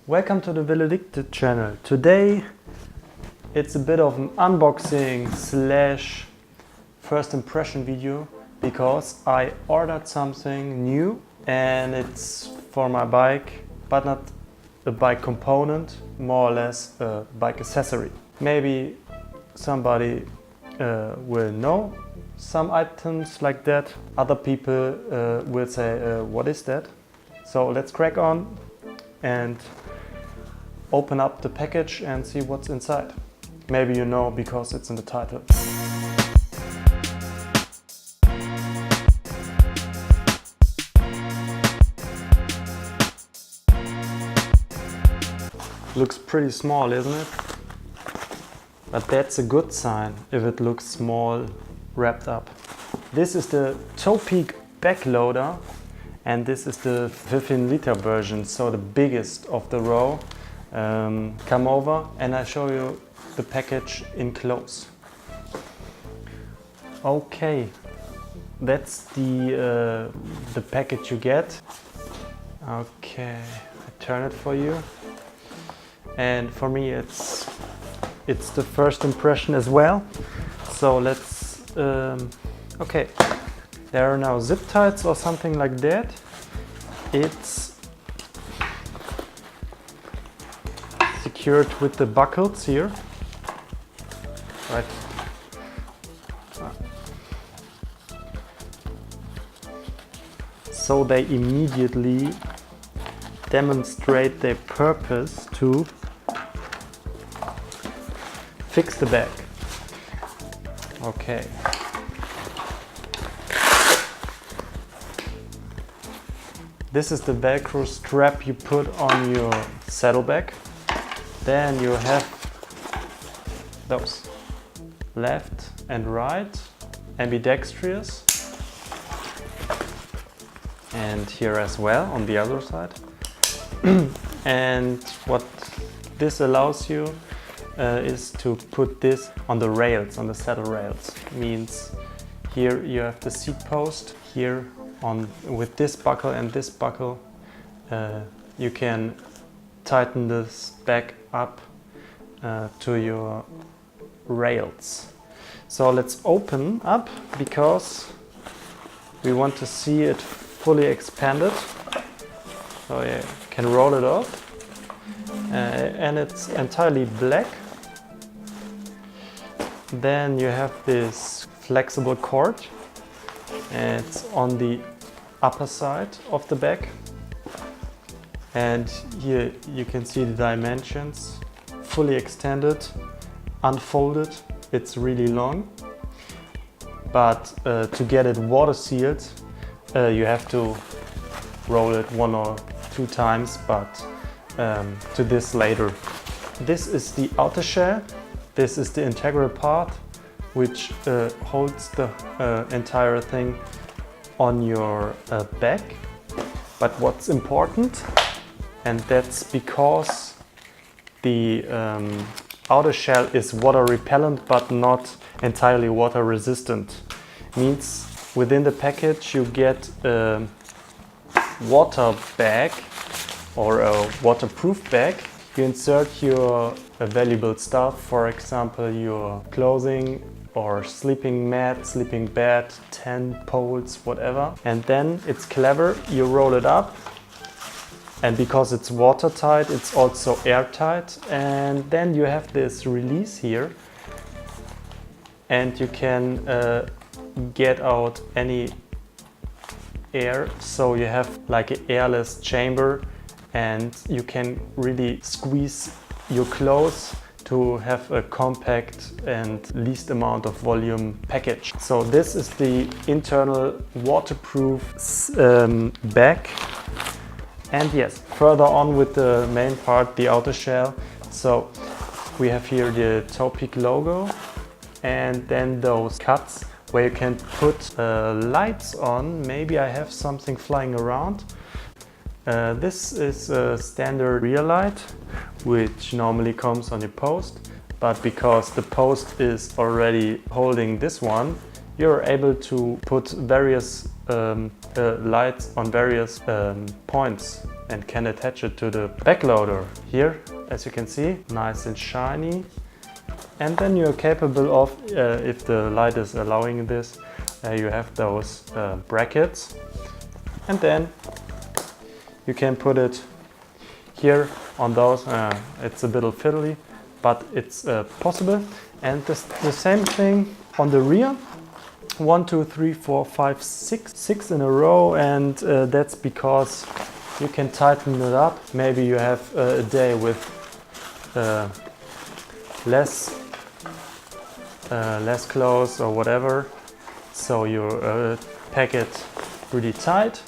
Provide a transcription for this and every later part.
Welcome to the Velodicted channel. Today it's a bit of an unboxing slash first impression video because I ordered something new and it's for my bike, but not a bike component, more or less a bike accessory. Maybe somebody will know some items like that. Other people will say, what is that? So let's crack on and open up the package and see what's inside. Maybe you know because it's in the title. Looks pretty small, isn't it? But that's a good sign if it looks small wrapped up. This is the Topeak Backloader and this is the 15-liter version, so the biggest of the row. Come over and I show you the package in close. Okay, that's the package you get. Okay, I turn it for you. And for me it's the first impression as well. So let's, okay, there are now zip ties or something like that. It's secured with the buckles here, right? So they immediately demonstrate their purpose to fix the bag. Okay. This is the Velcro strap you put on your saddlebag. Then you have those left and right, ambidextrous, and here as well on the other side. And what this allows you is to put this on the rails, on the saddle rails. Means here you have the seat post. Here on with this buckle and this buckle, you can tighten this back up to your rails. So let's open up because we want to see it fully expanded. So you can roll it off, and it's entirely black. Then you have this flexible cord, and it's on the upper side of the bag. And here you can see the dimensions, fully extended, unfolded. It's really long, but to get it water sealed, you have to roll it 1 or 2 times, but to this later. This is the outer shell. This is the integral part which holds the entire thing on your back. But what's important, and that's because the outer shell is water repellent but not entirely water resistant. Means within the package you get a water bag or a waterproof bag. You insert your valuable stuff, for example your clothing or sleeping mat, sleeping bed, tent poles, whatever. And then it's clever, you roll it up, and because it's watertight, it's also airtight. And then you have this release here, and you can get out any air. So you have like an airless chamber, and you can really squeeze your clothes to have a compact and least amount of volume package. So this is the internal waterproof bag. And yes, further on with the main part, the outer shell. So we have here the Topeak logo and then those cuts where you can put lights on. Maybe I have something flying around. This is a standard rear light, which normally comes on your post, but because the post is already holding this one, you're able to put various lights on various points and can attach it to the backloader. Here, as you can see, nice and shiny. And then you're capable of, if the light is allowing this, you have those brackets. And then you can put it here on those. It's a bit fiddly, but it's possible. And the same thing on the rear. 1, 2, 3, 4, 5, 6 in a row, and that's because you can tighten it up. Maybe you have a day with less clothes or whatever, so you pack it really tight,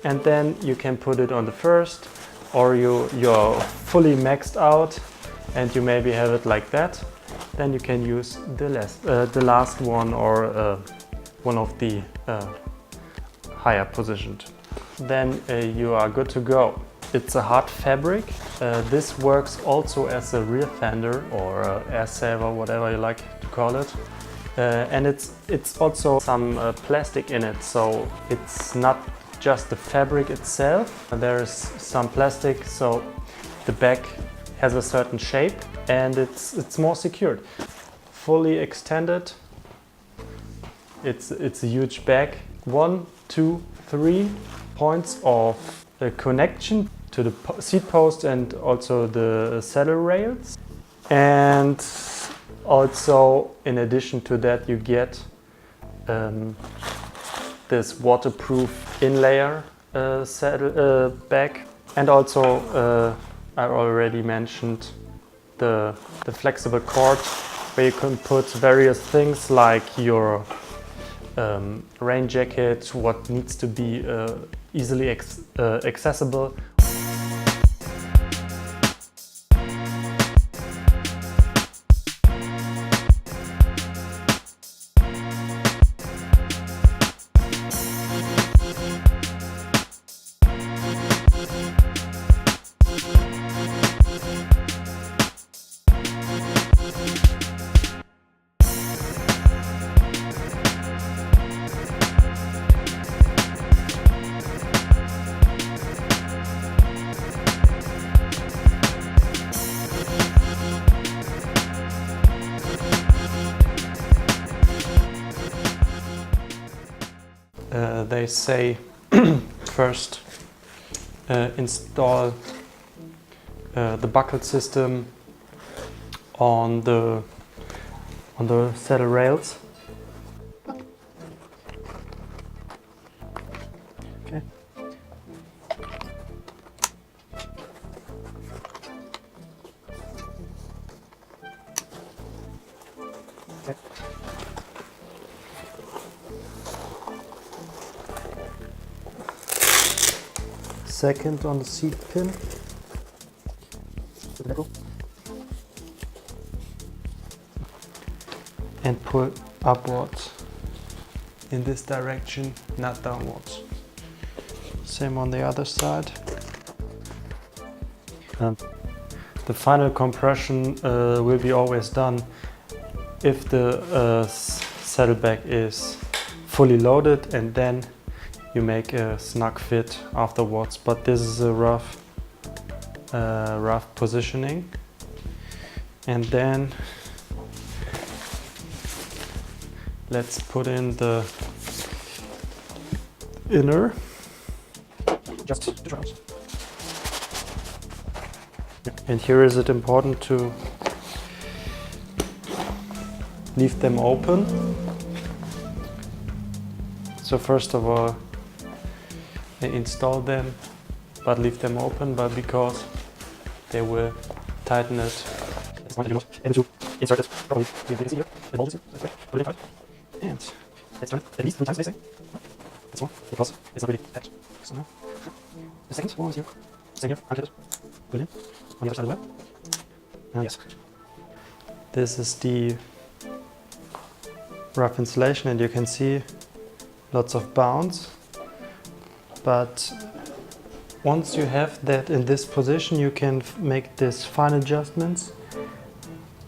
and then you can put it on the first, or you're fully maxed out and you maybe have it like that. Then you can use the last one, or one of the higher positioned. Then you are good to go. It's a hard fabric. This works also as a rear fender or air saver, whatever you like to call it. And it's also some plastic in it, so it's not just the fabric itself. There is some plastic, so the back has a certain shape and it's more secured. Fully extended. It's a huge bag. 1, 2, 3 points of connection to the seat post and also the saddle rails. And also, in addition to that, you get this waterproof inlayer saddle bag. And also, I already mentioned the flexible cord, where you can put various things like your rain jacket, what needs to be easily accessible. They say first install the buckle system on the saddle rails. Okay. Okay. Second on the seat pin. And pull upwards in this direction, not downwards. Same on the other side. The final compression will be always done if the saddlebag is fully loaded, and then you make a snug fit afterwards. But this is a rough positioning. And then let's put in the inner. Just to try out. And here is it important to leave them open. So first of all, install them, but leave them open, but because they will tighten it. And to insert it properly, we can see here, the hole is here, put it in tight, and let's turn it at least 3 times, they say. That's one, because it's not really packed. So now, the second one is here, same here, unclip it, put it in, on the other side as well. Yes. This is the rough insulation, and you can see lots of bounce. But once you have that in this position, you can make these fine adjustments.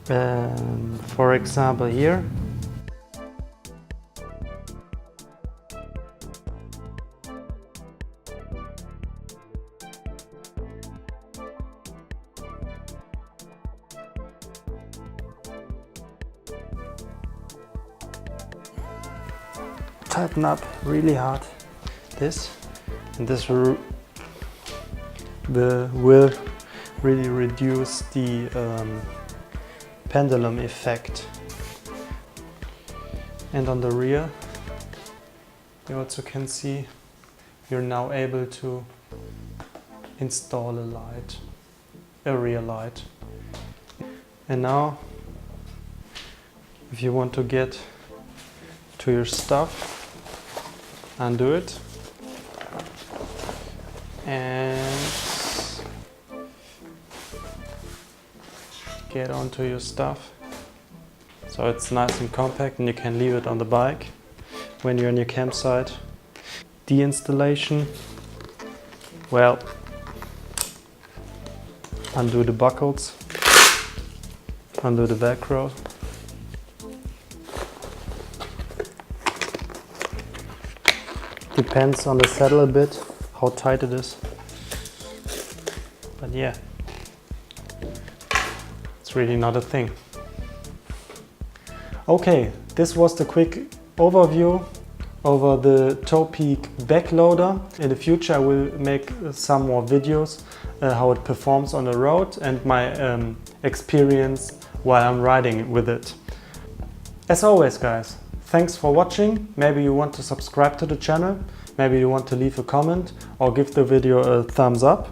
For example, here. tighten up really hard this, and this will really reduce the pendulum effect. And on the rear, you also can see you're now able to install a light, a rear light. And now, if you want to get to your stuff, undo it and get onto your stuff. So it's nice and compact and you can leave it on the bike when you're on your campsite. The installation, well, undo the buckles, undo the Velcro. Depends on the saddle a bit, how tight it is. But yeah, it's really not a thing. Okay, this was the quick overview over the Topeak Backloader. In the future I will make some more videos how it performs on the road and my experience while I'm riding with it. As always guys, thanks for watching. Maybe you want to subscribe to the channel, maybe you want to leave a comment or give the video a thumbs up.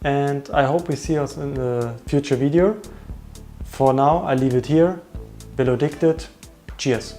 And I hope we see us in a future video. For now I leave it here. Velodicted. Cheers.